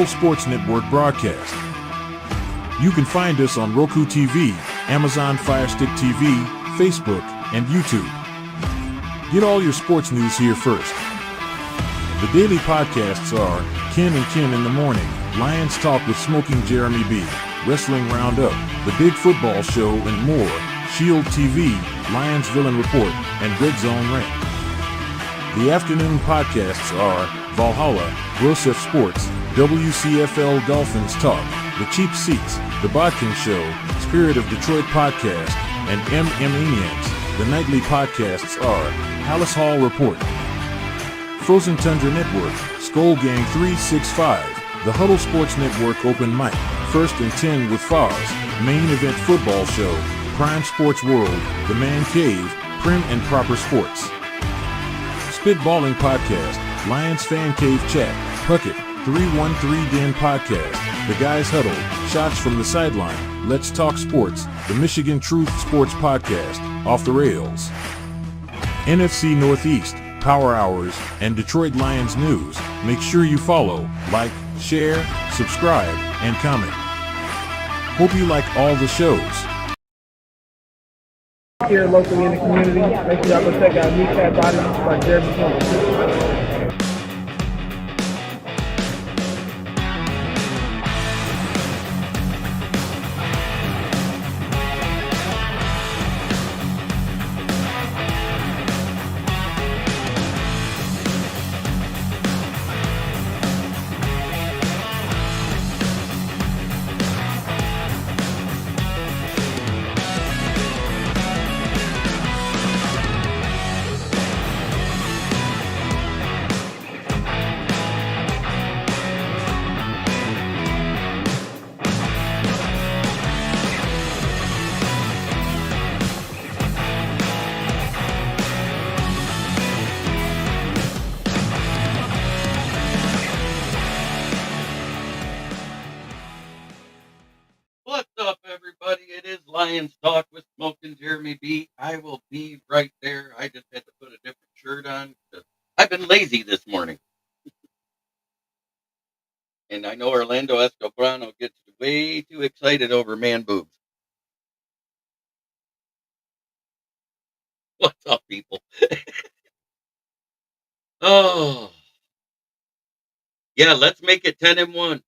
Sports Network broadcast. You can find us on Roku TV, Amazon Fire Stick TV, Facebook, and YouTube. Get all your sports news here first. The daily podcasts are Ken and Ken in the Morning, Lions Talk with Smoking Jeremy B, Wrestling Roundup, The Big Football Show, and more, Shield TV, Lions Villain Report, and Red Zone Rant. The afternoon podcasts are Valhalla, Grosef Sports, WCFL Dolphins Talk, The Cheap Seats, The Bodkin Show, Spirit of Detroit Podcast, and Maniacs. The nightly podcasts are Hallis Hall Report, Frozen Tundra Network, Skull Gang 365, The Huddle Sports Network Open Mic, First and 10 with Foz, Main Event Football Show, Prime Sports World, The Man Cave, Prim and Proper Sports. Spitballing Podcast, Lions Fan Cave Chat, Puckett, 313 Den Podcast, The Guys Huddle, Shots from the Sideline, Let's Talk Sports, The Michigan Truth Sports Podcast, Off the Rails, NFC Northeast, Power Hours, and Detroit Lions News. Make sure you follow, like, share, subscribe, and comment. Hope you like all the shows. Here locally in the community, make sure y'all go check out New Cat Body by Jeremy Jones. Lions Talk with Smoking Jeremy B. I will be right there. I just had to put a different shirt on because I've been lazy this morning. And I know Orlando Escobrano gets way too excited over man boobs. What's up, people? Oh. Yeah, let's make it 10-1.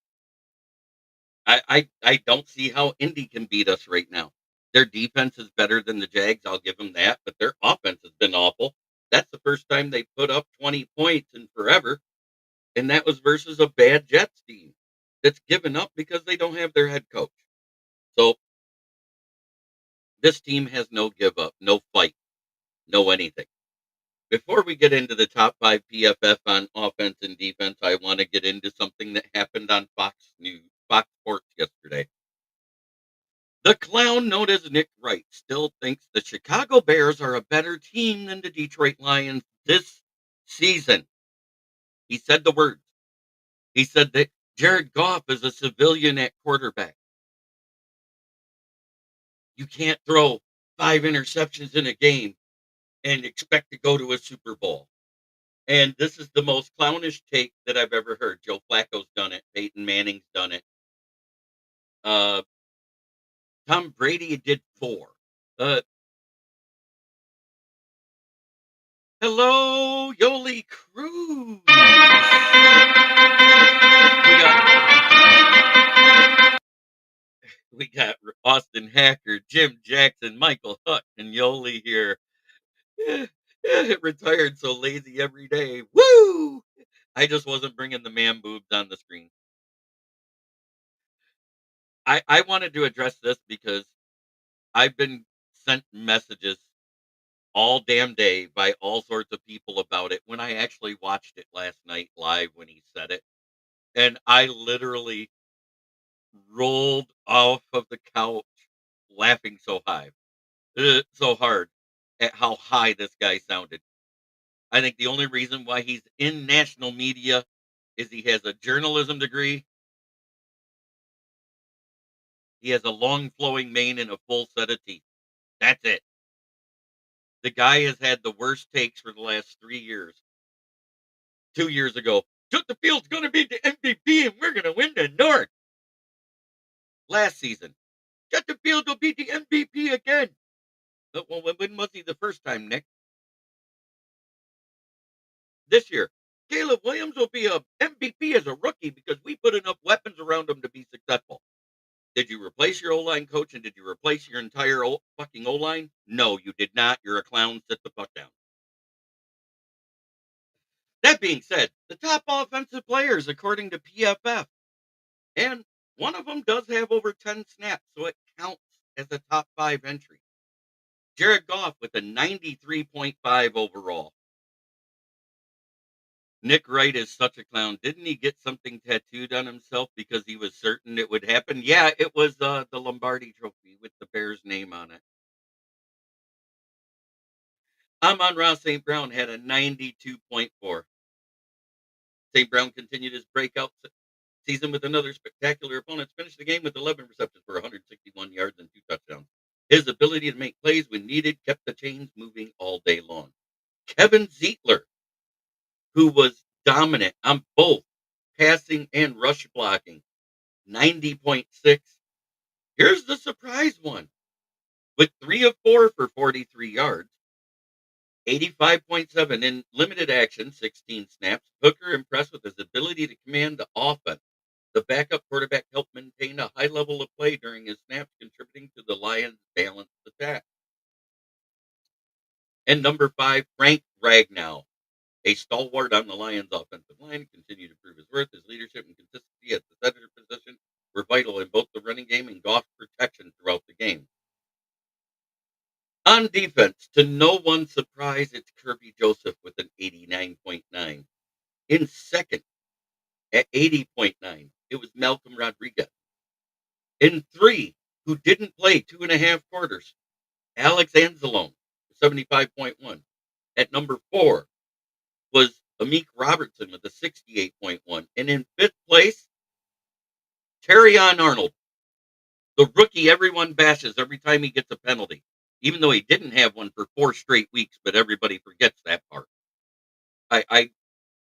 I don't see how Indy can beat us right now. Their defense is better than the Jags, I'll give them that, but their offense has been awful. That's the first time they put up 20 points in forever, and that was versus a bad Jets team that's given up because they don't have their head coach. So this team has no give up, no fight, no anything. Before we get into the top 5 PFF on offense and defense, I want to get into something that happened on Fox Sports yesterday. The clown known as Nick Wright still thinks the Chicago Bears are a better team than the Detroit Lions this season. He said the words. He said that Jared Goff is a civilian at quarterback. You can't throw 5 interceptions in a game and expect to go to a Super Bowl. And this is the most clownish take that I've ever heard. Joe Flacco's done it. Peyton Manning's done it. Tom Brady did 4. Hello, Yoli Cruz. We got Austin Hacker, Jim Jackson, Michael Hutt, and Yoli here. Retired so lazy every day. Woo! I just wasn't bringing the man boobs on the screen. I wanted to address this because I've been sent messages all damn day by all sorts of people about it when I actually watched it last night live when he said it. And I literally rolled off of the couch laughing so hard at how high this guy sounded. I think the only reason why he's in national media is he has a journalism degree. He has a long flowing mane and a full set of teeth. That's it. The guy has had the worst takes for the last 3 years. 2 years ago, Justin Fields going to be the MVP and we're going to win the North. Last season, Justin Fields will be the MVP again. Well, when was he the first time, Nick? This year, Caleb Williams will be a MVP as a rookie because we put enough weapons around him to be successful. Did you replace your O-line coach and did you replace your entire fucking O-line? No, you did not. You're a clown. Sit the fuck down. That being said, the top offensive players, according to PFF, and one of them does have over 10 snaps, so it counts as a top 5 entry. Jared Goff with a 93.5 overall. Nick Wright is such a clown. Didn't he get something tattooed on himself because he was certain it would happen? Yeah, it was the Lombardi Trophy with the Bears' name on it. Amon-Ra St. Brown had a 92.4. St. Brown continued his breakout season with another spectacular opponent. Finished the game with 11 receptions for 161 yards and 2 touchdowns. His ability to make plays when needed kept the chains moving all day long. Kevin Zeitler, who was dominant on both passing and rush blocking, 90.6. Here's the surprise one. With 3 of 4 for 43 yards, 85.7 in limited action, 16 snaps. Hooker impressed with his ability to command the offense. The backup quarterback helped maintain a high level of play during his snaps, contributing to the Lions' balanced attack. And number 5, Frank Ragnow, a stalwart on the Lions' offensive line, continued to prove his worth. His leadership and consistency at the center position were vital in both the running game and Goff's protection throughout the game. On defense, to no one's surprise, it's Kirby Joseph with an 89.9. In second, at 80.9, it was Malcolm Rodriguez. In 3, who didn't play 2.5 quarters, Alex Anzalone, 75.1. At number 4 was Amik Robertson with a 68.1. And in 5th place, Terrion Arnold, the rookie everyone bashes every time he gets a penalty, even though he didn't have one for 4 straight weeks, but everybody forgets that part.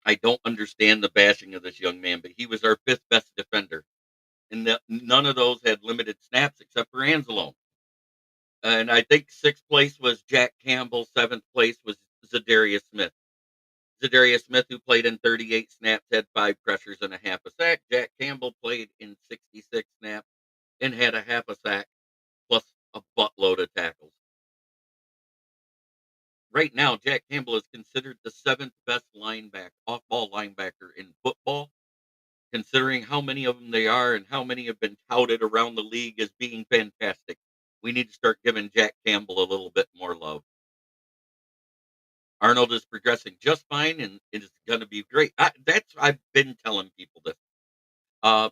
I don't understand the bashing of this young man, but he was our 5th best defender. And none of those had limited snaps except for Anzalone. And I think 6th place was Jack Campbell. 7th place was Zadarius Smith. Zadarius Smith, who played in 38 snaps, had 5 pressures and a half a sack. Jack Campbell played in 66 snaps and had a half a sack plus a buttload of tackles. Right now, Jack Campbell is considered the 7th best off-ball linebacker in football, considering how many of them they are and how many have been touted around the league as being fantastic. We need to start giving Jack Campbell a little bit more love. Arnold is progressing just fine, and it is going to be great. I've been telling people this. Uh,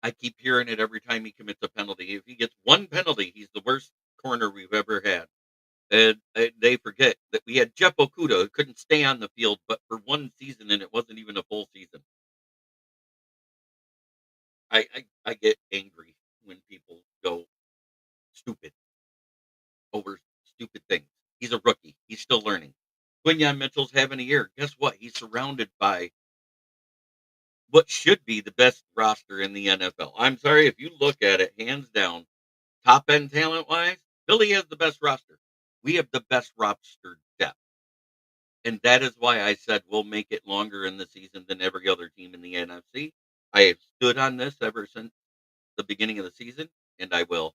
I keep hearing it every time he commits a penalty. If he gets one penalty, he's the worst corner we've ever had. And they forget that we had Jeff Okuda who couldn't stay on the field, but for one season, and it wasn't even a full season. I get angry when people go stupid over stupid things. He's a rookie. He's still learning. Quinyon Mitchell's having a year. Guess what? He's surrounded by what should be the best roster in the NFL. I'm sorry, if you look at it, hands down, top end talent wise, Philly has the best roster. We have the best roster depth. And that is why I said we'll make it longer in the season than every other team in the NFC. I have stood on this ever since the beginning of the season, and I will.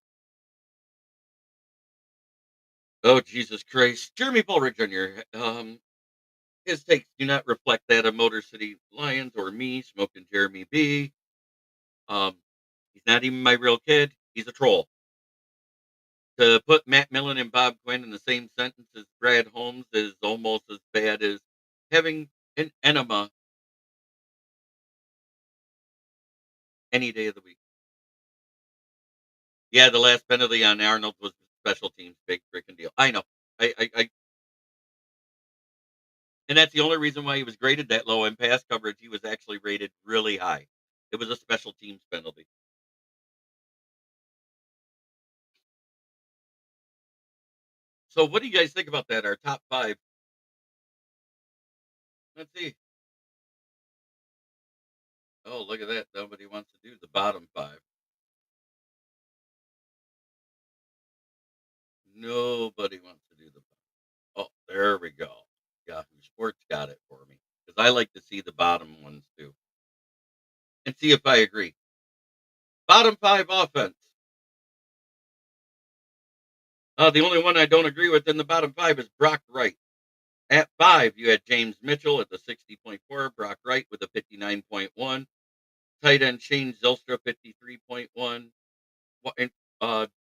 Oh, Jesus Christ. Jeremy Bullrich Jr. His takes do not reflect that of Motor City Lions or me, Smoking Jeremy B. He's not even my real kid. He's a troll. To put Matt Millen and Bob Quinn in the same sentence as Brad Holmes is almost as bad as having an enema any day of the week. Yeah, the last penalty on Arnold was special teams, big freaking deal. I know. And that's the only reason why he was graded that low in pass coverage. He was actually rated really high. It was a special teams penalty. So, what do you guys think about that? Our top 5. Let's see. Oh, look at that. Nobody wants to do the bottom five. Nobody wants to do the Oh, there we go. Yahoo Sports got it for me. Because I like to see the bottom ones too. And see if I agree. Bottom five offense. The only one I don't agree with in the bottom five is Brock Wright. At five, you had James Mitchell at the 60.4, Brock Wright with a 59.1, tight end Shane Zylstra 53.1, and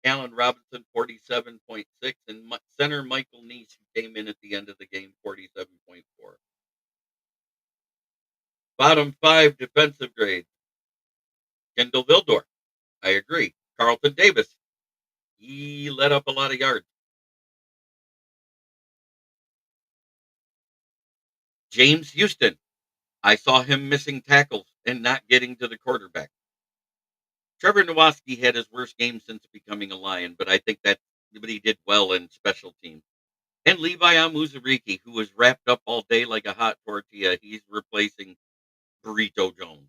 Allen Robinson 47.6, and center Michael Neese, who came in at the end of the game, 47.4. Bottom five defensive grade. Kendall Vildor. I agree. Carlton Davis. He let up a lot of yards. James Houston. I saw him missing tackles and not getting to the quarterback. Trevor Nowaski had his worst game since becoming a Lion, but I think that but he did well in special teams. And Levi Amuzariki, who was wrapped up all day like a hot tortilla, he's replacing Burrito Jones.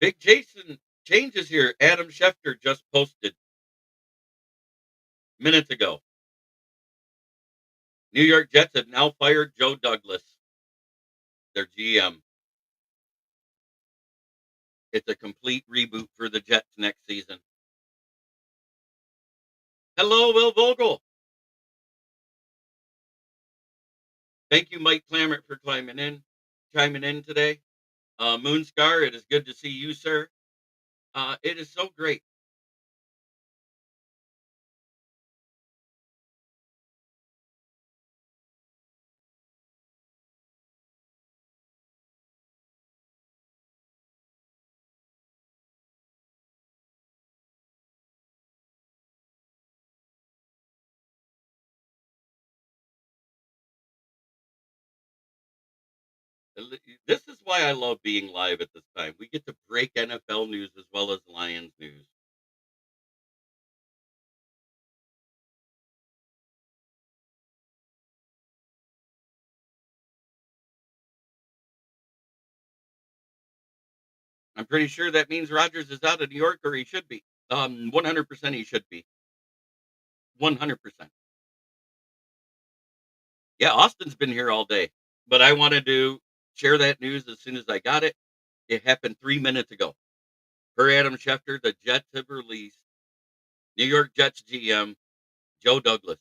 Big Jason changes here. Adam Schefter just posted minutes ago. New York Jets have now fired Joe Douglas, their GM. It's a complete reboot for the Jets next season. Hello, Will Vogel. Thank you, Mike Clammert, for chiming in today. Moonscar, it is good to see you, sir. It is so great. This is why I love being live at this time. We get to break NFL news as well as Lions news. I'm pretty sure that means Rodgers is out of New York, or he should be. 100% he should be. 100%. Yeah, Austin's been here all day, but I wanted to share that news as soon as I got it. It happened 3 minutes ago. Per Adam Schefter, the Jets have released New York Jets GM Joe Douglas,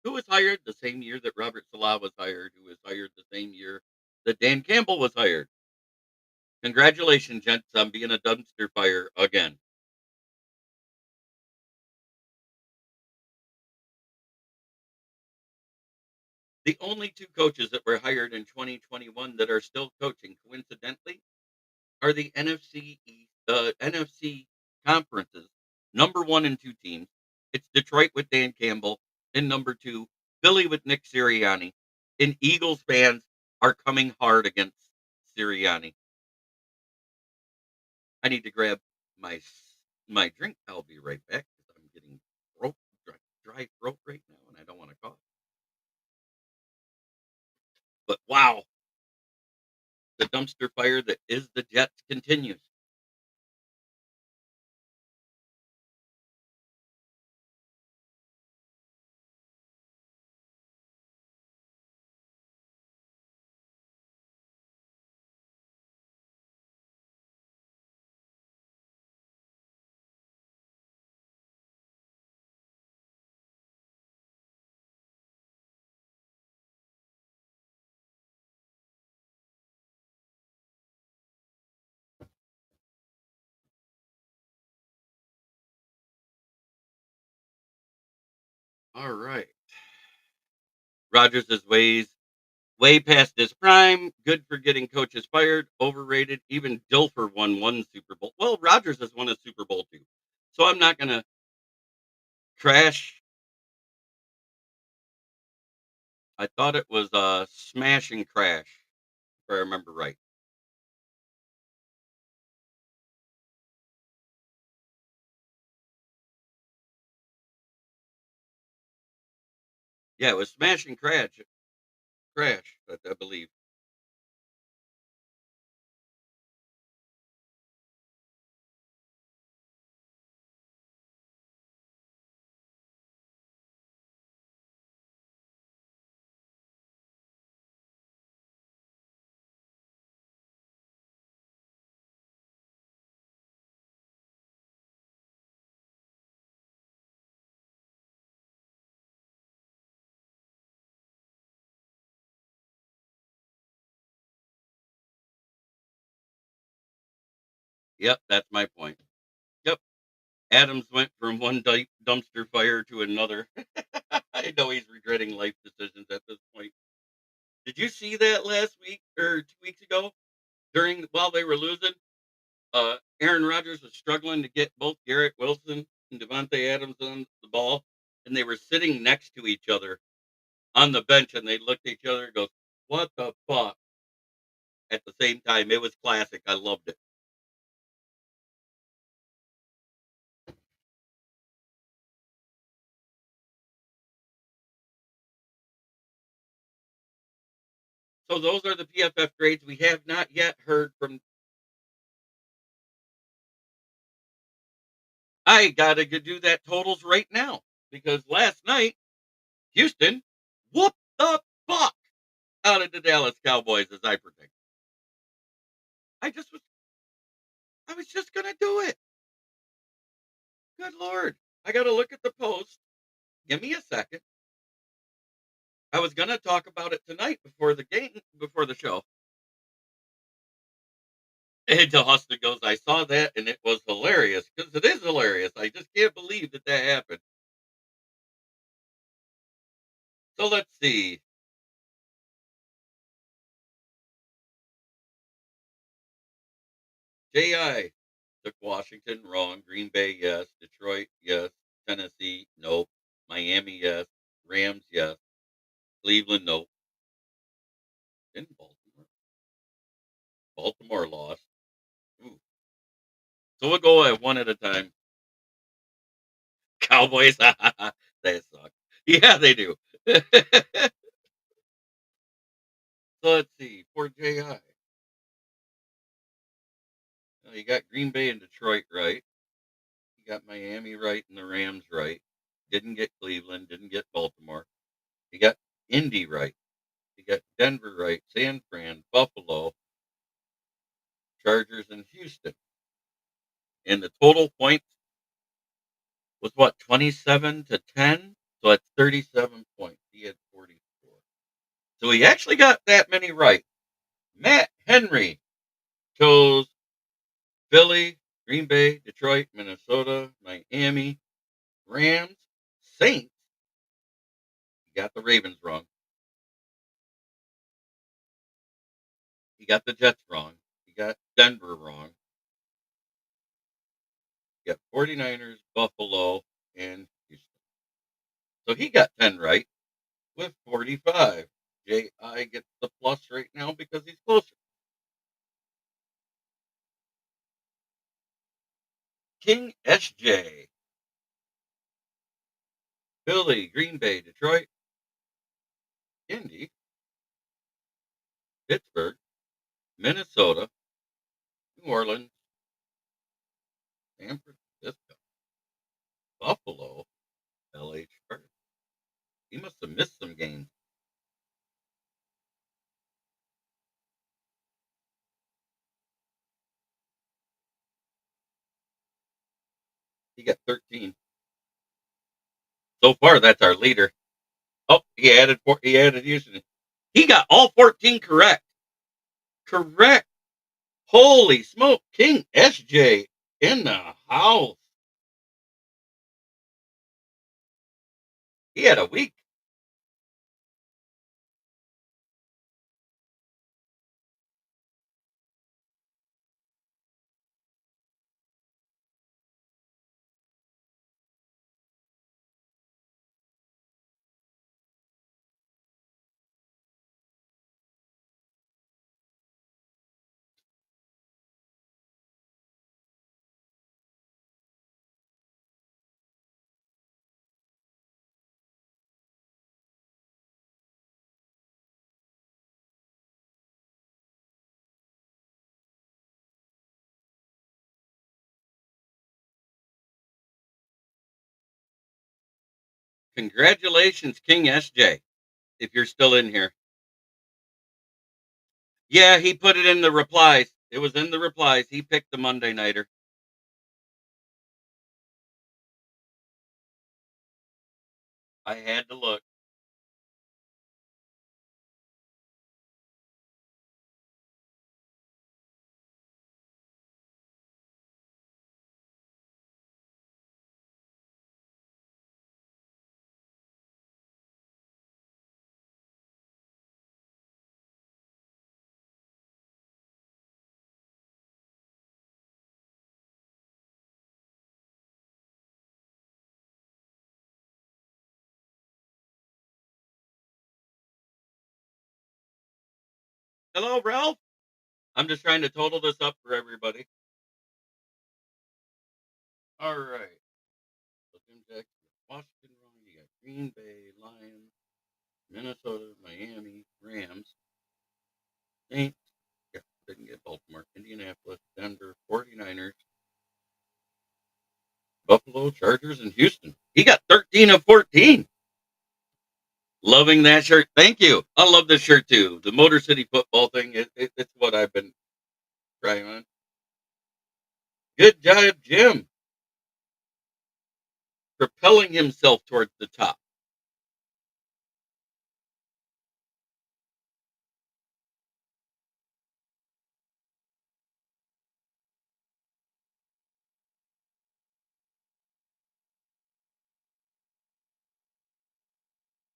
who was hired the same year that Robert Salah was hired, who was hired the same year that Dan Campbell was hired. Congratulations, gents, on being a dumpster fire again. The only two coaches that were hired in 2021 that are still coaching, coincidentally, are the NFC conferences. Number one and two teams. It's Detroit with Dan Campbell, and number two, Philly with Nick Sirianni. And Eagles fans are coming hard against Sirianni. I need to grab my drink. I'll be right back because I'm getting throat, dry throat right now, and I don't want to cough. But wow, the dumpster fire that is the Jets continues. All right. Rogers is way past his prime. Good for getting coaches fired. Overrated. Even Dilfer won one Super Bowl. Well, Rogers has won a Super Bowl too. So I'm not going to crash. I thought it was a smash and crash. I remember right. Yeah, it was Smash and Crash, I believe. Yep, that's my point. Yep. Adams went from one dumpster fire to another. I know he's regretting life decisions at this point. Did you see that last week or 2 weeks ago while they were losing? Aaron Rodgers was struggling to get both Garrett Wilson and Devontae Adams on the ball, and they were sitting next to each other on the bench, and they looked at each other and goes, "What the fuck?" At the same time, it was classic. I loved it. So those are the PFF grades. We have not yet heard from. I gotta do that totals right now because last night Houston whooped the fuck out of the Dallas Cowboys, as I predict. I just was, I was just gonna do it. Good lord, I gotta look at the post. Give me a second. I was gonna talk about it tonight before the game, before the show. And Austin goes, I saw that and it was hilarious because it is hilarious. I just can't believe that that happened. So let's see. Ji took Washington wrong. Green Bay, yes. Detroit, yes. Tennessee, nope. Miami, yes. Rams, yes. Cleveland, nope. In Baltimore. Baltimore lost. Ooh. So we'll go one at a time. Cowboys, they suck. Yeah, they do. So let's see. Poor Ji. You got Green Bay and Detroit right. You got Miami right and the Rams right. Didn't get Cleveland. Didn't get Baltimore. You got Indy right. You got Denver right. San Fran, Buffalo, Chargers, and Houston. And the total points was what, 27-10? So that's 37 points. He had 44. So he actually got that many right. Matt Henry chose Philly, Green Bay, Detroit, Minnesota, Miami, Rams, Saints. He got the Ravens wrong. He got the Jets wrong. He got Denver wrong. He got 49ers, Buffalo, and Houston. So he got 10 right with 45. J.I. gets the plus right now because he's closer. King S.J. Philly, Green Bay, Detroit, Indy, Pittsburgh, Minnesota, New Orleans, San Francisco, Buffalo, L.A. Chargers. He must have missed some games. He got 13. So far, that's our leader. Oh, he added Houston. He got all 14 correct. Correct. Holy smoke. King SJ in the house. He had a week. Congratulations, King SJ, if you're still in here. Yeah, he put it in the replies. It was in the replies. He picked the Monday Nighter. I had to look. Hello, Ralph. I'm just trying to total this up for everybody. All right. So Jim Jackson, Washington, you got Green Bay, Lions, Minnesota, Miami, Rams, Saints. Yeah, didn't get Baltimore, Indianapolis, Denver, 49ers, Buffalo, Chargers, and Houston. He got 13 of 14. Loving that shirt. Thank you. I love this shirt too. The Motor City football thing, it's what I've been trying on. Good job, Jim. Propelling himself towards the top.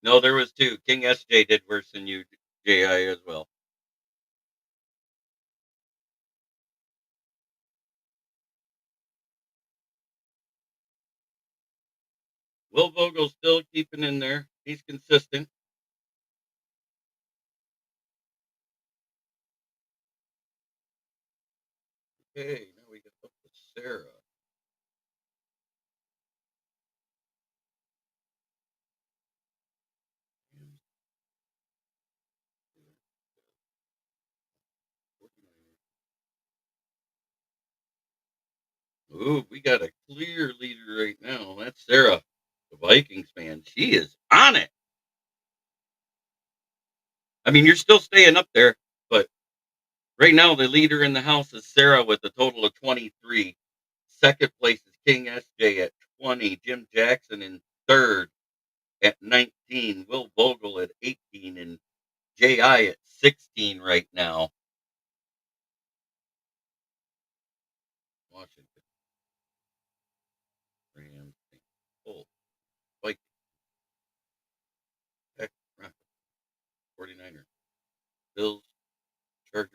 No, there was two. King SJ did worse than you, JI, as well. Will Vogel's still keeping in there. He's consistent. Okay, now we get up to Sarah. Ooh, we got a clear leader right now. That's Sarah, the Vikings fan. She is on it. I mean, you're still staying up there, but right now the leader in the house is Sarah with a total of 23. Second place is King SJ at 20. Jim Jackson in third at 19. Will Vogel at 18. And JI at 16 right now. Washington, Rams, Colts, Vikings, Tech, Rockets, 49ers, Bills, Chargers,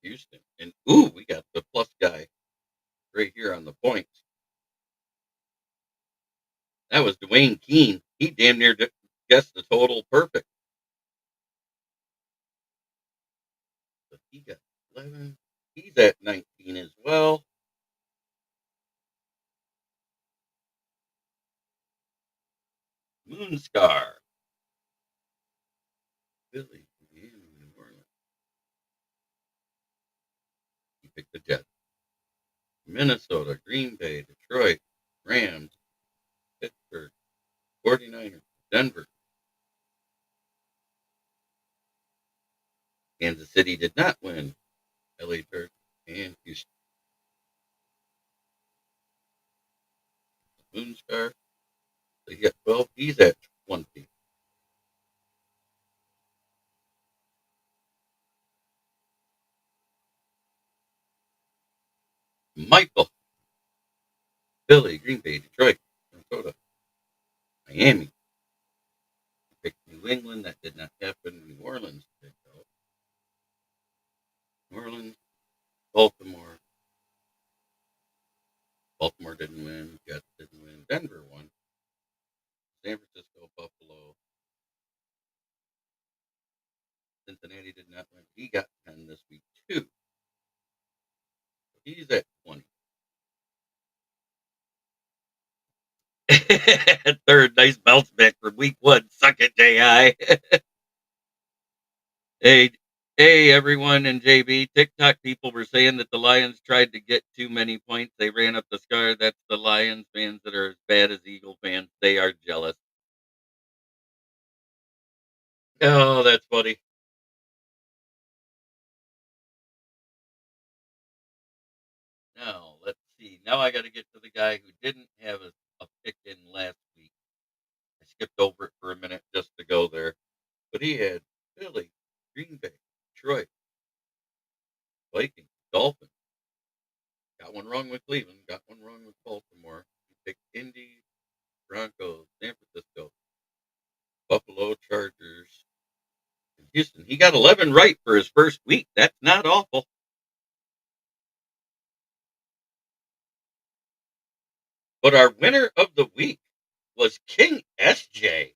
Houston. And ooh, we got the plus guy right here on the points. That was Dwayne Keene. He damn near guessed the total perfect. So he got 11. He's at 19 as well. Moonscar. Philly, Miami, New Orleans. He picked the Jets. Minnesota, Green Bay, Detroit, Rams, Pittsburgh, 49ers, Denver. Kansas City did not win. LA Chargers and Houston. Moonscar. So he got 12. He's at 20. Michael. Philly, Green Bay, Detroit, Minnesota, Miami. He picked New England. That did not happen. New Orleans. New Orleans, Baltimore. Baltimore didn't win. Jets didn't win. Denver won. San Francisco, Buffalo. Cincinnati did not win. He got 10 this week, too. He's at 20. Third, nice bounce back from week one. Suck it, J.I. Hey, Hey, everyone, and JB. TikTok people were saying that the Lions tried to get too many points. They ran up the score. That's the Lions fans that are as bad as Eagle fans. They are jealous. Oh, that's funny. Now, let's see. Now I got to get to the guy who didn't have a pick in last week. I skipped over it for a minute just to go there. But he had Philly, Green Bay, Detroit, Vikings, Dolphins. Got one wrong with Cleveland. Got one wrong with Baltimore. He picked Indy, Broncos, San Francisco, Buffalo, Chargers, and Houston. He got 11 right for his first week. That's not awful. But our winner of the week was King SJ.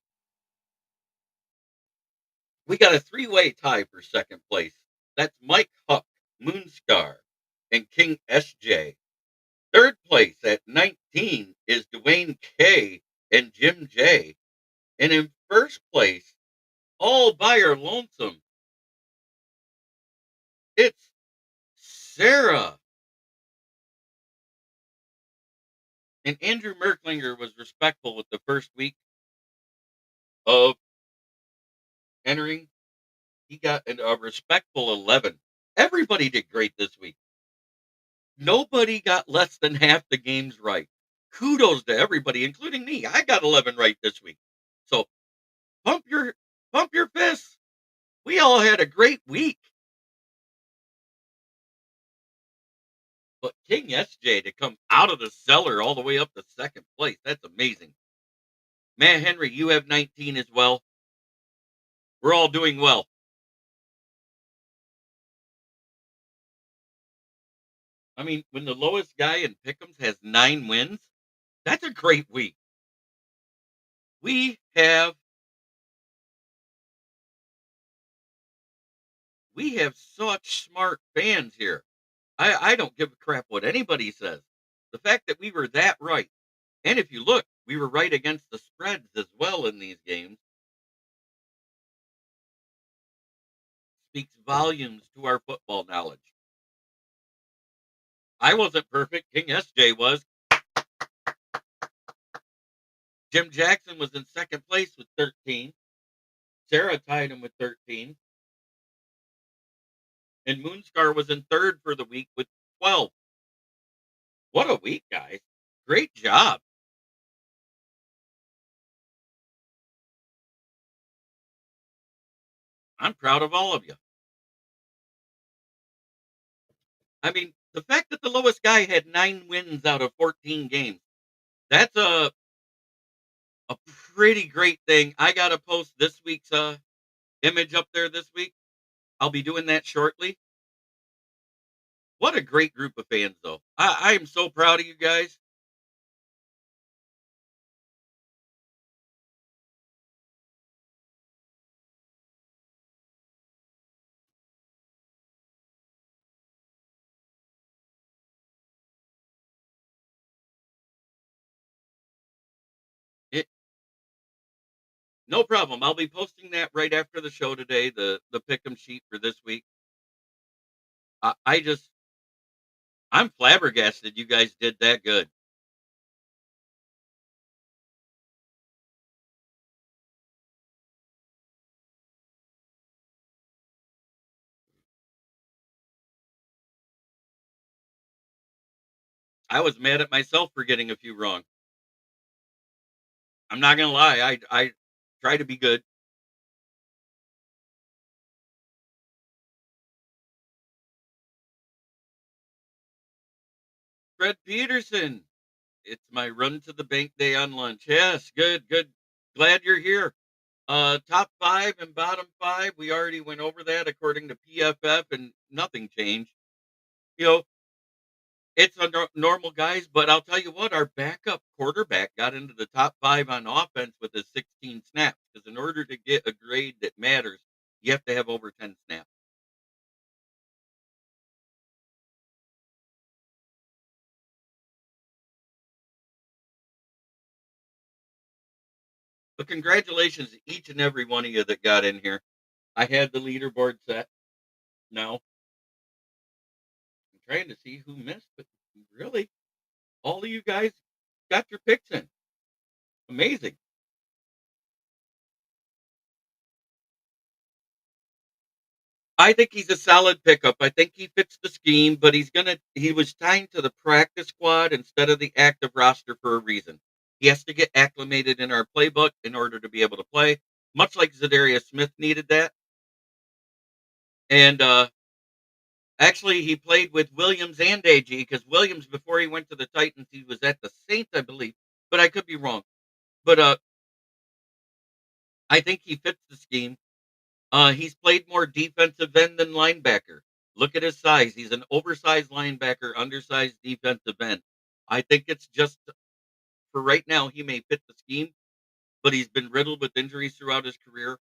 We got a three-way tie for second place. That's Mike Huck, Moonscar, and King SJ. Third place at 19 is Dwayne K and Jim J. And in first place, all by her lonesome, it's Sarah. And Andrew Merklinger was respectful with the first week of entering. He got a respectful 11. Everybody did great this week. Nobody got less than half the games right. Kudos to everybody, including me. I got 11 right this week. So pump your pump your fists. We all had a great week. But King SJ to come out of the cellar all the way up to second place. That's amazing. Matt Henry, you have 19 as well. We're all doing well. I mean, when the lowest guy in Pick'ems has 9 wins, that's a great week. We have we have such smart fans here. I don't give a crap what anybody says. The fact that we were that right, and if you look, we were right against the spreads as well in these games, speaks volumes to our football knowledge. I wasn't perfect. King SJ was. Jim Jackson was in second place with 13. Sarah tied him with 13. And Moonscar was in third for the week with 12. What a week, guys. Great job. I'm proud of all of you. I mean, the fact that the lowest guy had 9 wins out of 14 games, that's a pretty great thing. I got to post this week's image up there this week. I'll be doing that shortly. What a great group of fans, though. I am so proud of you guys. It, no problem. I'll be posting that right after the show today, the pick'em sheet for this week. I just, I'm flabbergasted you guys did that good. I was mad at myself for getting a few wrong. I'm not gonna lie. I try to be good. Fred Peterson. It's my run to the bank day on lunch. Yes, good, good. Glad you're here. Top five and bottom five. We already went over that according to PFF, and nothing changed. You know, it's a normal guys, but I'll tell you what, our backup quarterback got into the top five on offense with his 16 snaps. Because in order to get a grade that matters, you have to have over 10 snaps. But congratulations to each and every one of you that got in here. I had the leaderboard set. Now, I'm trying to see who missed, but really, all of you guys got your picks in. Amazing. I think he's a solid pickup. I think he fits the scheme, but he was signed to the practice squad instead of the active roster for a reason. He has to get acclimated in our playbook in order to be able to play, much like Zadarius Smith needed that. And actually, he played with Williams and AG because Williams, before he went to the Titans, he was at the Saints, I believe, but I could be wrong. But I think he fits the scheme. He's played more defensive end than linebacker. Look at his size. He's an oversized linebacker, undersized defensive end. I think it's just for right now, he may fit the scheme, but he's been riddled with injuries throughout his career.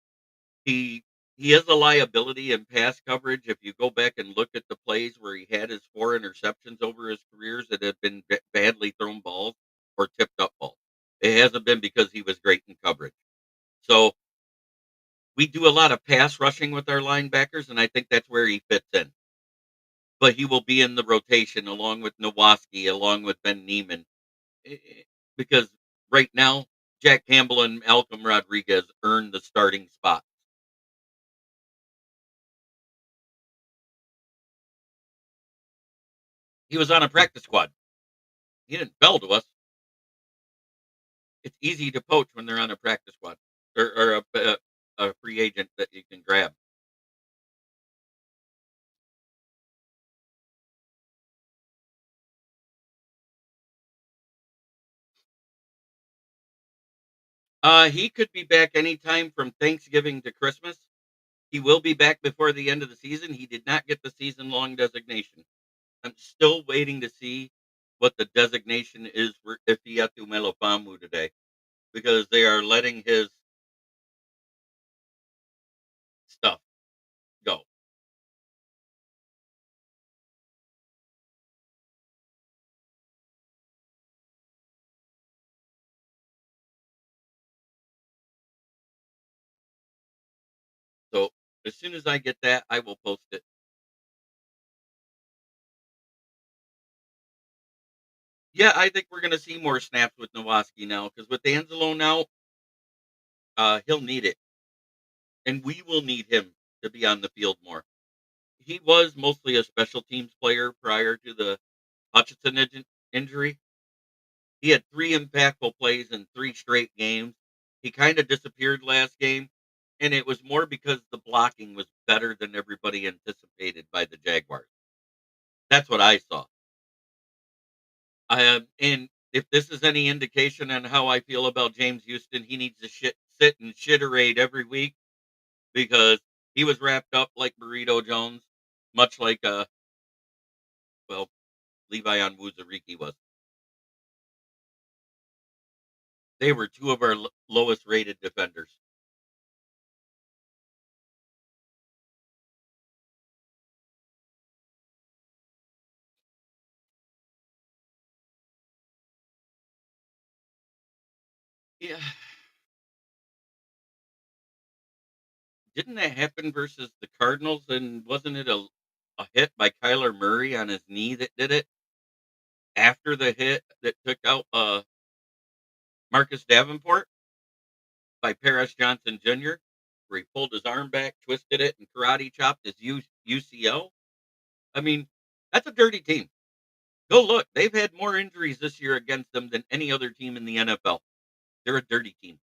He he is a liability in pass coverage. If you go back and look at the plays where he had his 4 interceptions over his careers that have been badly thrown balls or tipped up balls, it hasn't been because he was great in coverage. So we do a lot of pass rushing with our linebackers, and I think that's where he fits in. But he will be in the rotation along with Nowoski, along with Ben Neiman, because right now Jack Campbell and Malcolm Rodriguez earned the starting spot. He was on a practice squad. He didn't fell to us. It's easy to poach when they're on a practice squad or a free agent that you can grab. He could be back anytime from Thanksgiving to Christmas. He will be back before the end of the season. He did not get the season long designation. I'm still waiting to see what the designation is for Ifeatu Melifamu today because they are letting his stuff go. So as soon as I get that, I will post it. Yeah, I think we're going to see more snaps with Nowoski now because with Angelo now, he'll need it, and we will need him to be on the field more. He was mostly a special teams player prior to the Hutchinson injury. He had 3 impactful plays in 3 straight games. He kind of disappeared last game, and it was more because the blocking was better than everybody anticipated by the Jaguars. That's what I saw. And if this is any indication on how I feel about James Houston, he needs to sit and shitterate every week because he was wrapped up like Burrito Jones, much like well, Levi on Wuzariki was. They were 2 of our lowest rated defenders. Yeah, didn't that happen versus the Cardinals? And wasn't it a hit by Kyler Murray on his knee that did it after the hit that took out Marcus Davenport by Paris Johnson Jr., where he pulled his arm back, twisted it, and karate chopped his UCL? I mean, that's a dirty team. Go look. They've had more injuries this year against them than any other team in the NFL. They're a dirty team,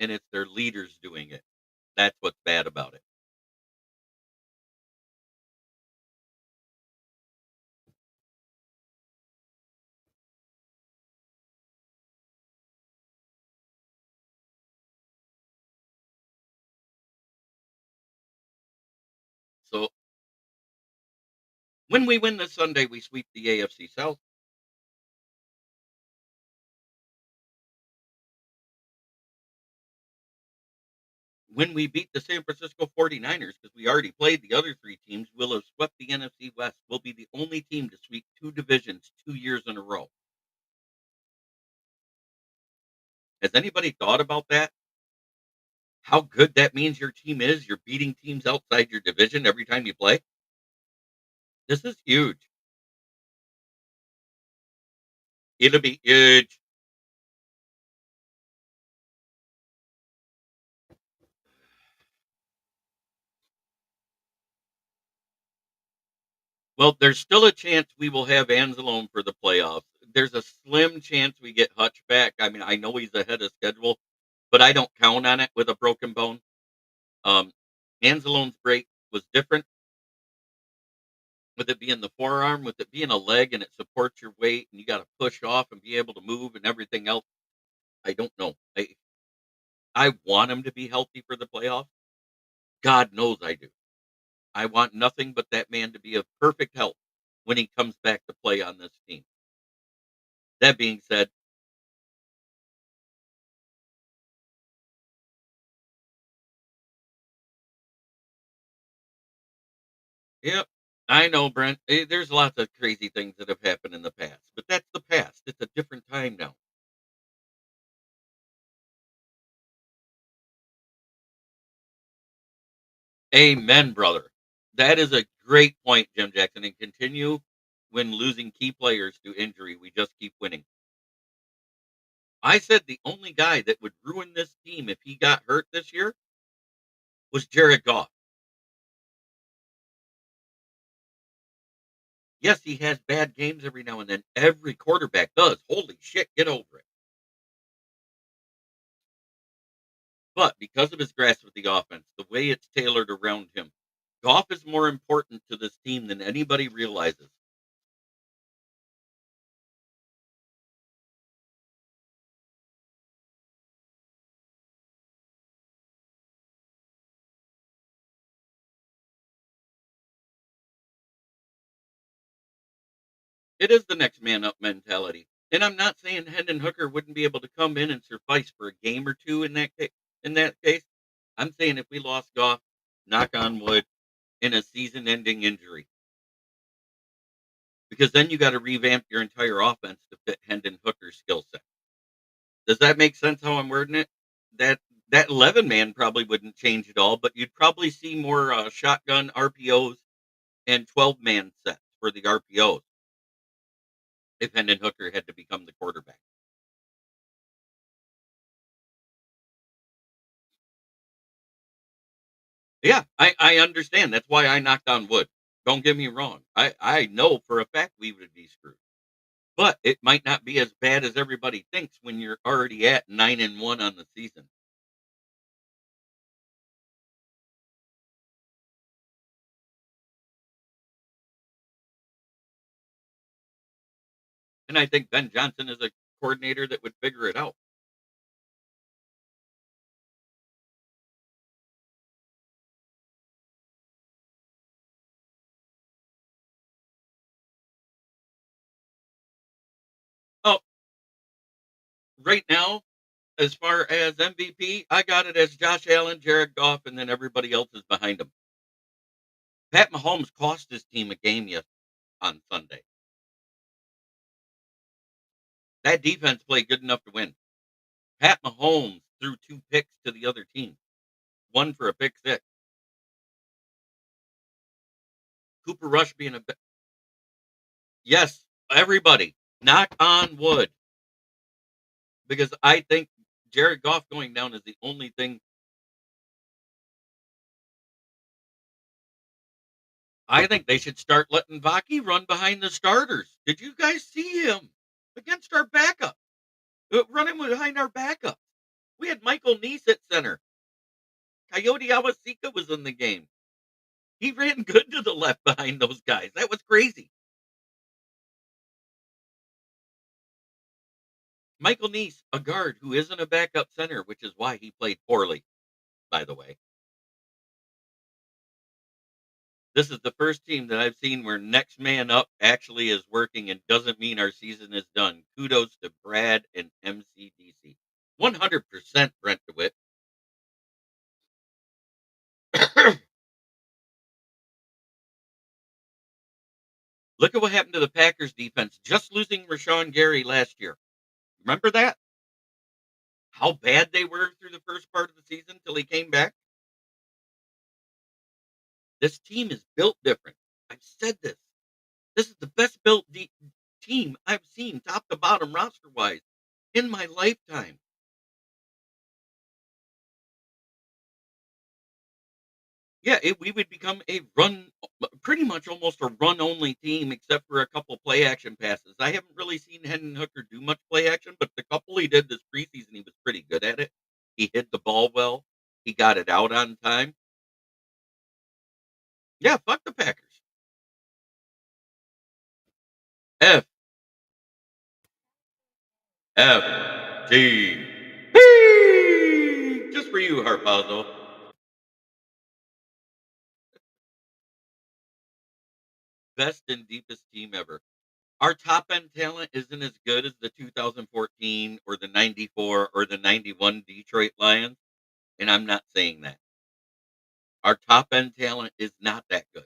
and it's their leaders doing it. That's what's bad about it. So when we win this Sunday, we sweep the AFC South. When we beat the San Francisco 49ers, because we already played the other 3 teams, we'll have swept the NFC West. We'll be the only team to sweep 2 divisions 2 years in a row. Has anybody thought about that? how good that means your team is. You're beating teams outside your division every time you play. This is huge. It'll be huge. Well, there's still a chance we will have Anzalone for the playoffs. There's a slim chance we get Hutch back. I mean, I know he's ahead of schedule, but I don't count on it with a broken bone. Um, Anzalone's break was different with it being the forearm, with it being a leg and it supports your weight and you got to push off and be able to move and everything else. I don't know. I want him to be healthy for the playoffs. God knows I do. I want nothing but that man to be of perfect health when he comes back to play on this team. That being said, yep, I know, Brent. There's lots of crazy things that have happened in the past, but that's the past. It's a different time now. Amen, brother. That is a great point, Jim Jackson. And continue when losing key players to injury. We just keep winning. I said the only guy that would ruin this team if he got hurt this year was Jared Goff. Yes, he has bad games every now and then. Every quarterback does. Holy shit, get over it. But because of his grasp with the offense, the way it's tailored around him, Goff is more important to this team than anybody realizes. It is the next man up mentality. And I'm not saying Hendon Hooker wouldn't be able to come in and suffice for a game or two in that case. I'm saying if we lost Goff, knock on wood, in a season-ending injury, because then you got to revamp your entire offense to fit Hendon Hooker's skill set. Does that make sense how I'm wording it? That that 11 man probably wouldn't change at all, but you'd probably see more shotgun RPOs and 12 man sets for the RPOs if Hendon Hooker had to become the quarterback. Yeah, I understand. That's why I knocked on wood. Don't get me wrong. I know for a fact we would be screwed. But it might not be as bad as everybody thinks when you're already at 9-1 on the season. And I think Ben Johnson is a coordinator that would figure it out. Oh, right now, as far as MVP, I got it as Josh Allen, Jared Goff, and then everybody else is behind him. Pat Mahomes cost his team a game yes on Sunday. That defense played good enough to win. Pat Mahomes threw 2 picks to the other team, one for a pick six. Cooper Rush being yes, everybody knock on wood, because I think Jared Goff going down is the only thing. I think they should start letting Vaki run behind the starters. Did you guys see him against our backup? Running behind our backup. We had Michael Neese at center. Coyote Awasika was in the game. He ran good to the left behind those guys. That was crazy. Michael Neese, a guard who isn't a backup center, which is why he played poorly, by the way. This is the first team that I've seen where next man up actually is working and doesn't mean our season is done. Kudos to Brad and MCDC. 100% Brent DeWitt. Look at what happened to the Packers defense just losing Rashawn Gary last year. Remember that? how bad they were through the first part of the season till he came back? This team is built different. I've said this. This is the best built team I've seen, top to bottom, roster wise, in my lifetime. Yeah, we would become a run, pretty much almost a run only team, except for a couple play action passes. I haven't really seen Hendon Hooker do much play action, but the couple he did this preseason, he was pretty good at it. He hit the ball well. He got it out on time. Yeah, fuck the Packers. F F T P. Just for you, Harpazo. Best and deepest team ever. Our top end talent isn't as good as the 2014 or the 94 or the 91 Detroit Lions, and I'm not saying that. Our top end talent is not that good.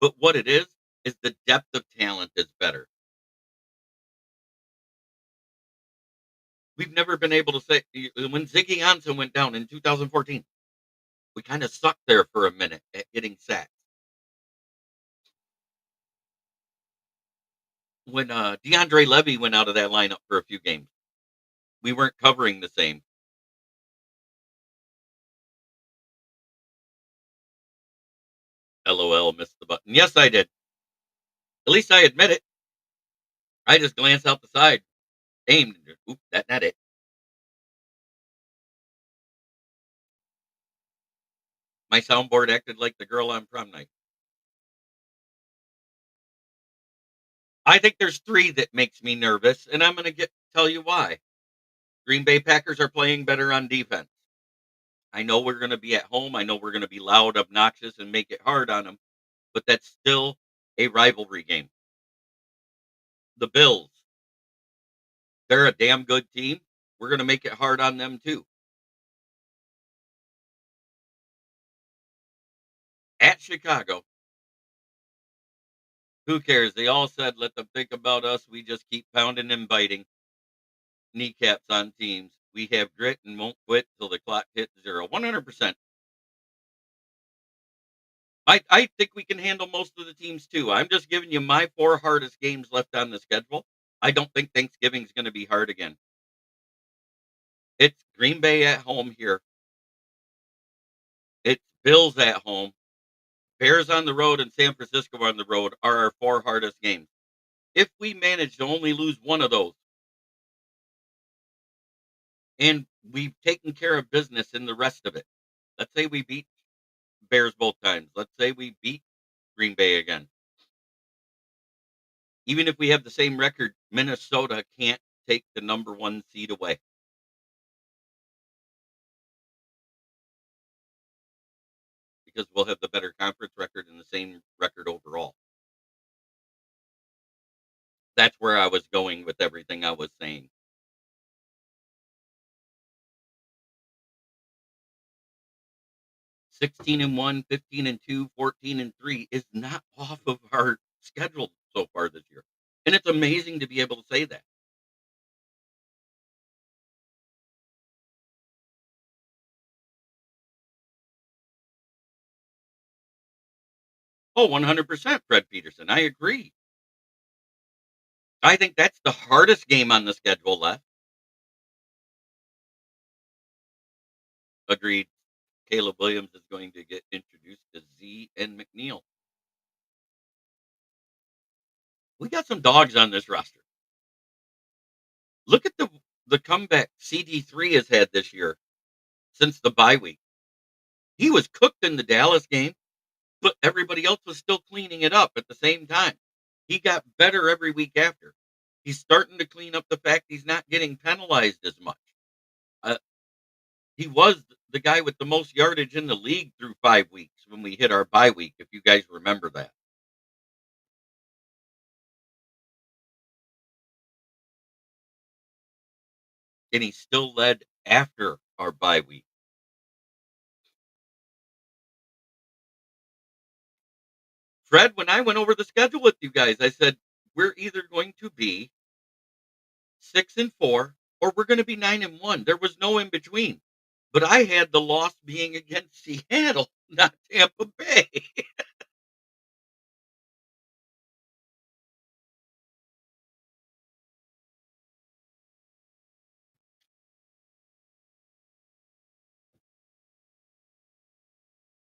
But what it is the depth of talent is better. We've never been able to say when Ziggy Ansah went down in 2014, we kind of sucked there for a minute at getting sacks. When DeAndre Levy went out of that lineup for a few games, we weren't covering the same. LOL, missed the button. Yes, I did. At least I admit it. I just glanced out the side, aimed. Oop, that not it. My soundboard acted like the girl on prom night. I think there's three that makes me nervous, and I'm going to tell you why. Green Bay Packers are playing better on defense. I know we're going to be at home. I know we're going to be loud, obnoxious, and make it hard on them, but that's still a rivalry game. The Bills, they're a damn good team. We're going to make it hard on them too. At Chicago, who cares? They all said, let them think about us. We just keep pounding and biting kneecaps on teams. We have grit and won't quit till the clock hits zero. 100%. I think we can handle most of the teams too. I'm just giving you my four hardest games left on the schedule. I don't think Thanksgiving's going to be hard again. It's Green Bay at home here. It's Bills at home. Bears on the road and San Francisco on the road are our four hardest games. If we manage to only lose one of those, and we've taken care of business in the rest of it, let's say we beat Bears both times. Let's say we beat Green Bay again. Even if we have the same record, Minnesota can't take the number one seed away. Because we'll have the better conference record and the same record overall. That's where I was going with everything I was saying. 16-1, 15-2, 14-3 is not off of our schedule so far this year. And it's amazing to be able to say that. Oh, 100%, Fred Peterson. I agree. I think that's the hardest game on the schedule left. Agreed. Caleb Williams is going to get introduced to Z and McNeil. We got some dogs on this roster. Look at the comeback CD3 has had this year since the bye week. He was cooked in the Dallas game, but everybody else was still cleaning it up at the same time. He got better every week after. He's starting to clean up the fact he's not getting penalized as much. Uh, he was the guy with the most yardage in the league through 5 weeks when we hit our bye week, if you guys remember that. And he still led after our bye week. Fred, when I went over the schedule with you guys, I said we're either going to be 6-4 or we're going to be 9-1. There was no in between. But I had the loss being against Seattle, not Tampa Bay.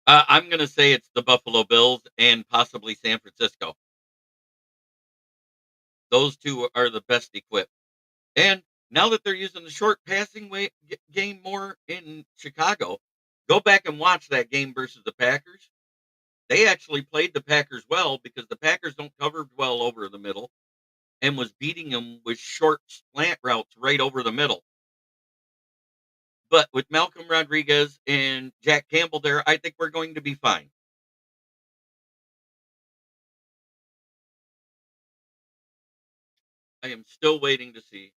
I'm going to say it's the Buffalo Bills and possibly San Francisco. Those two are the best equipped. And now that they're using the short passing game more in Chicago, go back and watch that game versus the Packers. They actually played the Packers well because the Packers don't cover well over the middle and was beating them with short slant routes right over the middle. But with Malcolm Rodriguez and Jack Campbell there, I think we're going to be fine. I am still waiting to see.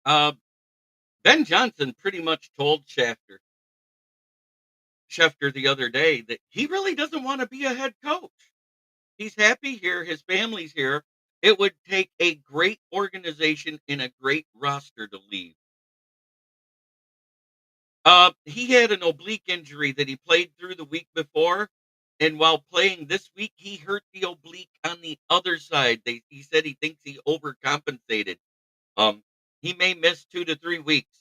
Uh, Ben Johnson pretty much told Schefter the other day that he really doesn't want to be a head coach. He's happy here. His family's here. It would take a great organization and a great roster to leave. He had an oblique injury that he played through the week before, and while playing this week, he hurt the oblique on the other side. He said he thinks he overcompensated. Um, he may miss 2 to 3 weeks,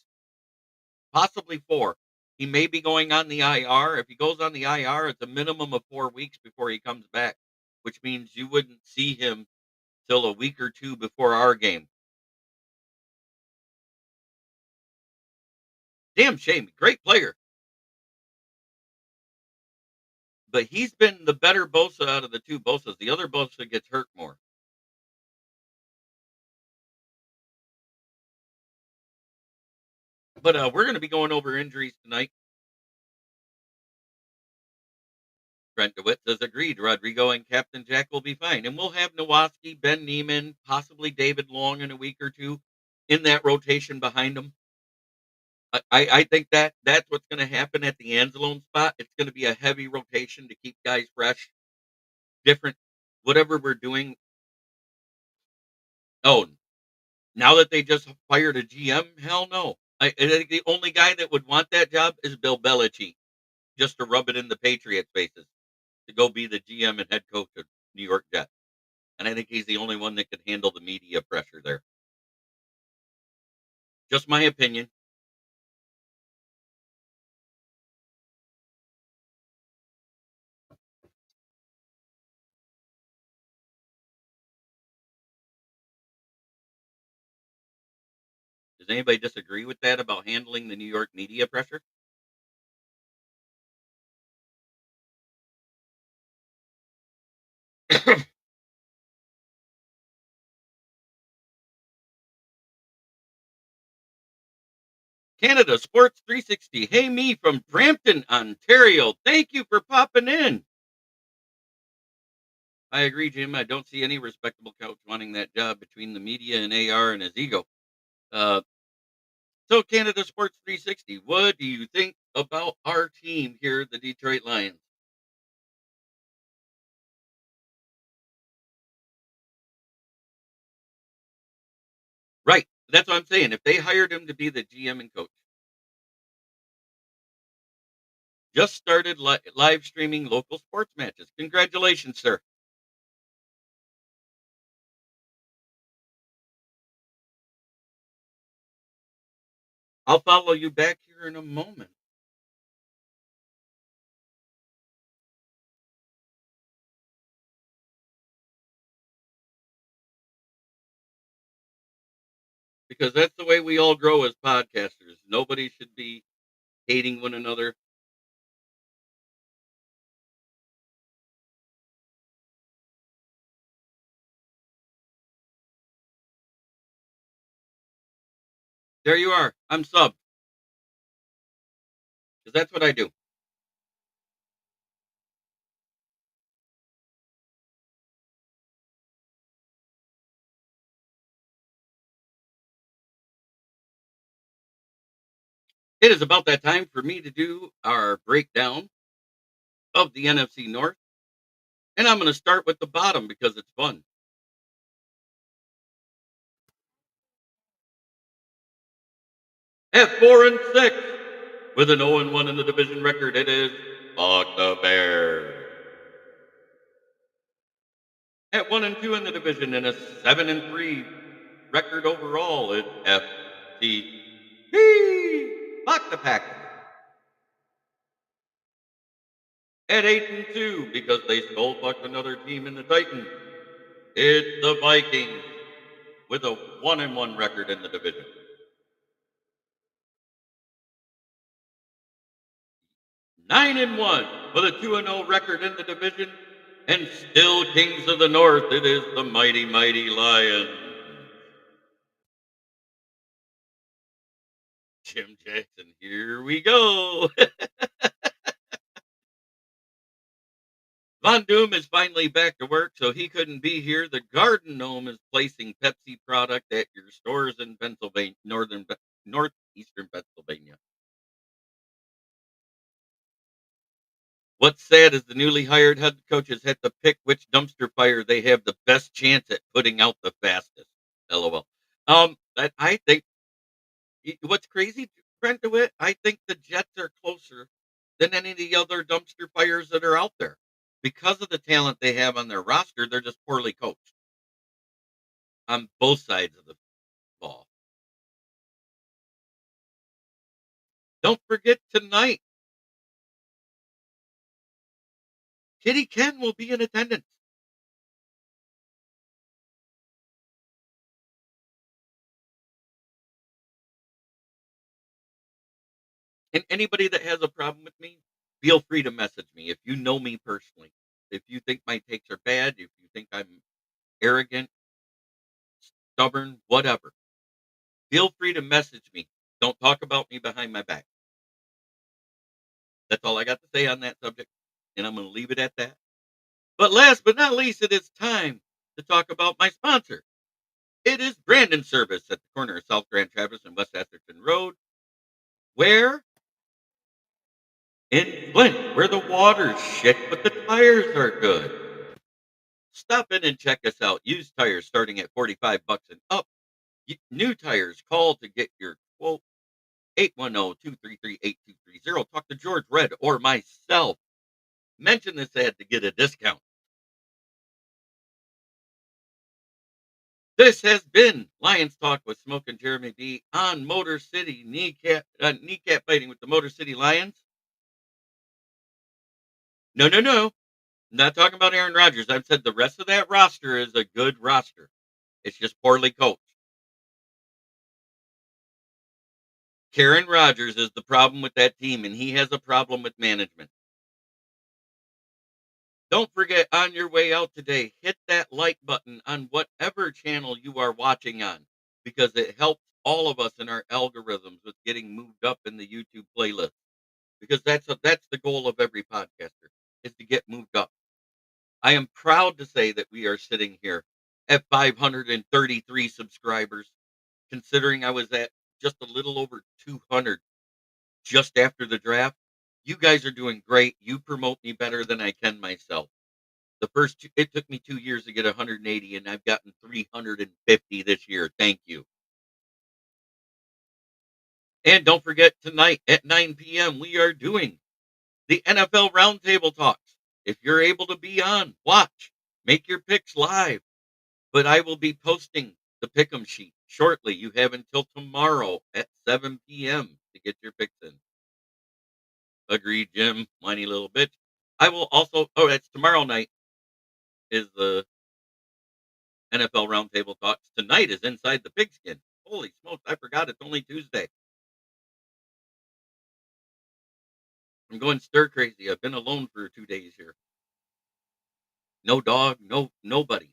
possibly 4. He may be going on the IR. If he goes on the IR, it's a minimum of 4 weeks before he comes back, which means you wouldn't see him till a week or 2 before our game. Damn shame. Great player. But he's been the better Bosa out of the two Bosas. The other Bosa gets hurt more. But we're going to be going over injuries tonight. Brent DeWitt says agreed. Rodrigo and Captain Jack will be fine. And we'll have Nowoski, Ben Neiman, possibly David Long in a week or two in that rotation behind him. I think that's what's going to happen at the Anzalone spot. It's going to be a heavy rotation to keep guys fresh, different, whatever we're doing. Oh, now that they just fired a GM, hell no. I think the only guy that would want that job is Bill Belichick, just to rub it in the Patriots' faces, to go be the GM and head coach of New York Jets. And I think he's the only one that could handle the media pressure there. Just my opinion. Does anybody disagree with that about handling the New York media pressure? Canada Sports 360. Hey, me from Brampton, Ontario. Thank you for popping in. I agree, Jim. I don't see any respectable coach wanting that job between the media and AR and his ego. Uh, so, Canada Sports 360, what do you think about our team here, the Detroit Lions? Right. That's what I'm saying. If they hired him to be the GM and coach, just started live streaming local sports matches. Congratulations, sir. I'll follow you back here in a moment because that's the way we all grow as podcasters. Nobody should be hating one another. There you are. I'm subbed because that's what I do. It is about that time for me to do our breakdown of the NFC North, and I'm going to start with the bottom because it's fun. At 4-6, with an 0-1 in the division record, it is fuck the Bears. At 1-2 in the division and a 7-3 record overall, it's FTP. Fuck the Packers. At 8-2, because they skull fucked another team in the Titans, it's the Vikings with a 1-1 record in the division. 9-1 with a 2-0 record in the division, and still kings of the North. It is the mighty, mighty Lions. Jim Jackson, here we go. Von Doom is finally back to work, so he couldn't be here. The Garden Gnome is placing Pepsi product at your stores in Pennsylvania, northeastern Pennsylvania. What's sad is the newly hired head coaches had to pick which dumpster fire they have the best chance at putting out the fastest. LOL. I think what's crazy, Brent DeWitt, I think the Jets are closer than any of the other dumpster fires that are out there. Because of the talent they have on their roster, they're just poorly coached on both sides of the ball. Don't forget tonight, Kitty Ken will be in attendance. And anybody that has a problem with me, feel free to message me. If you know me personally, if you think my takes are bad, if you think I'm arrogant, stubborn, whatever, feel free to message me. Don't talk about me behind my back. That's all I got to say on that subject, and I'm going to leave it at that. But last but not least, it is time to talk about my sponsor. It is Brandon Service at the corner of South Grand Traverse and West Atherton Road, where in Flint, where the water's shit, but the tires are good. Stop in and check us out. Used tires starting at $45 and up. New tires, call to get your quote 810-233-8230. Talk to George Red or myself. Mention this ad to get a discount. This has been Lions Talk with Smoke and Jeremy B on Motor City kneecap fighting with the Motor City Lions. No. Not talking about Aaron Rodgers. I've said the rest of that roster is a good roster. It's just poorly coached. Karen Rodgers is the problem with that team, and he has a problem with management. Don't forget, on your way out today, hit that like button on whatever channel you are watching on, because it helps all of us in our algorithms with getting moved up in the YouTube playlist. Because that's the goal of every podcaster, is to get moved up. I am proud to say that we are sitting here at 533 subscribers, considering I was at just a little over 200 just after the draft. You guys are doing great. You promote me better than I can myself. It took me 2 years to get 180, and I've gotten 350 this year. Thank you. And don't forget, tonight at 9 p.m., we are doing the NFL Roundtable Talks. If you're able to be on, watch, make your picks live. But I will be posting the pick'em sheet shortly. You have until tomorrow at 7 p.m. to get your picks in. Agreed, Jim, whiny little bitch. I will also, that's tomorrow night is the NFL Roundtable Talks. Tonight is Inside the Pigskin. Holy smokes, I forgot it's only Tuesday. I'm going stir crazy. I've been alone for 2 days here. No dog, nobody.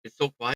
It's so quiet.